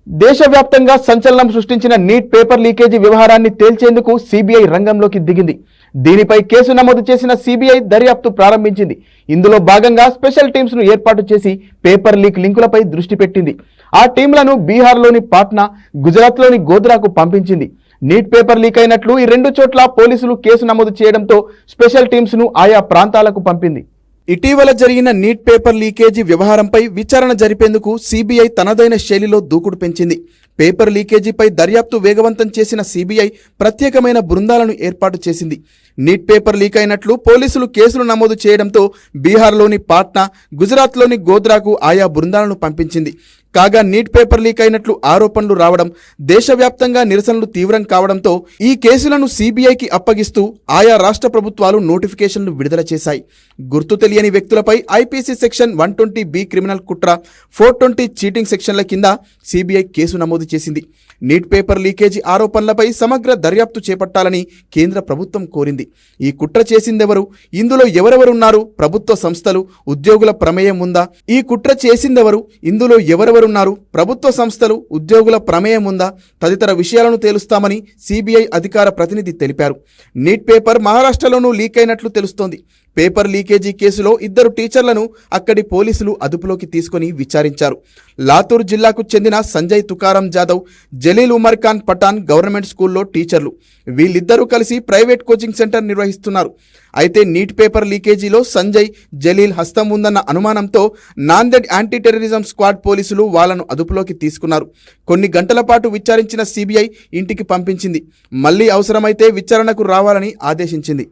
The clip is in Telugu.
దేశవ్యాప్తంగా సంచలనం సృష్టించిన నీట్ పేపర్ లీకేజీ వ్యవహారాన్ని తేల్చేందుకు సిబిఐ రంగంలోకి దిగింది. దీనిపై కేసు నమోదు చేసిన సిబిఐ దర్యాప్తు ప్రారంభించింది. ఇందులో భాగంగా స్పెషల్ టీమ్స్ ను ఏర్పాటు చేసి పేపర్ లీక్ లింకులపై దృష్టి పెట్టింది. ఆ టీంలను బీహార్లోని పాట్నా, గుజరాత్లోని గోధ్రాకు పంపించింది. నీట్ పేపర్ లీక్ అయినట్లు ఈ రెండు చోట్ల పోలీసులు కేసు నమోదు చేయడంతో స్పెషల్ టీమ్స్ ను ఆయా ప్రాంతాలకు పంపింది. ఇటీవల జరిగిన నీట్ పేపర్ లీకేజీ వ్యవహారంపై విచారణ జరిపేందుకు సిబిఐ తనదైన శైలిలో దూకుడు పెంచింది. పేపర్ లీకేజీపై దర్యాప్తు వేగవంతం చేసిన సిబిఐ ప్రత్యేకమైన బృందాలను ఏర్పాటు చేసింది. నీట్ పేపర్ లీక్ అయినట్లు పోలీసులు కేసులు నమోదు చేయడంతో బీహార్లోని పాట్నా, గుజరాత్లోని గోధ్రాకు ఆయా బృందాలను పంపించింది. కాగా నీట్ పేపర్ లీక్ అయినట్లు ఆరోపణలు రావడం, దేశవ్యాప్తంగా నిరసనలు తీవ్రం కావడంతో ఈ కేసులను సిబిఐకి అప్పగిస్తూ ఆయా రాష్ట్ర ప్రభుత్వాలు నోటిఫికేషన్లు విడుదల చేశాయి. గుర్తు తెలియని వ్యక్తులపై ఐపీసీ సెక్షన్ 120B క్రిమినల్ కుట్ర, 420 చీటింగ్ సెక్షన్ల కింద సిబిఐ కేసు నమోదు చేసింది. నీట్ పేపర్ లీకేజీ ఆరోపణలపై సమగ్ర దర్యాప్తు చేపట్టాలని కేంద్ర ప్రభుత్వం కోరింది. ఈ కుట్ర చేసిందెవరు? ఇందులో ఎవరెవరున్నారు? ప్రభుత్వ సంస్థలు, ఉద్యోగుల ప్రమేయం ఉందా? ఈ కుట్ర చేసిందెవరు? ఇందులో ఎవరెవరున్నారు? ప్రభుత్వ సంస్థలు, ఉద్యోగుల ప్రమేయం ఉందా? తదితర విషయాలను తేలుస్తామని సిబిఐ అధికార ప్రతినిధి తెలిపారు. నీట్ పేపర్ మహారాష్ట్రలోనూ లీక్ అయినట్లు తెలుస్తోంది. పేపర్ లీకేజీ కేసులో 2 టీచర్లను అక్కడి పోలీసులు అదుపులోకి తీసుకుని విచారించారు. లాతూర్ జిల్లాకు చెందిన సంజయ్ తుకారాం జాదవ్, జలీల్ ఉమర్ ఖాన్ పఠాన్ గవర్నమెంట్ స్కూల్లో టీచర్లు. వీళ్ళిద్దరూ కలిసి ప్రైవేట్ కోచింగ్ సెంటర్ నిర్వహిస్తున్నారు. అయితే నీట్ పేపర్ లీకేజీలో సంజయ్, జలీల్ హస్తం ఉందన్న అనుమానంతో నాందేడ్ యాంటీ టెర్రరిజం స్క్వాడ్ పోలీసులు వాళ్లను అదుపులోకి తీసుకున్నారు. కొన్ని గంటల పాటు విచారించిన సిబిఐ ఇంటికి పంపించింది. మళ్లీ అవసరమైతే విచారణకు రావాలని ఆదేశించింది.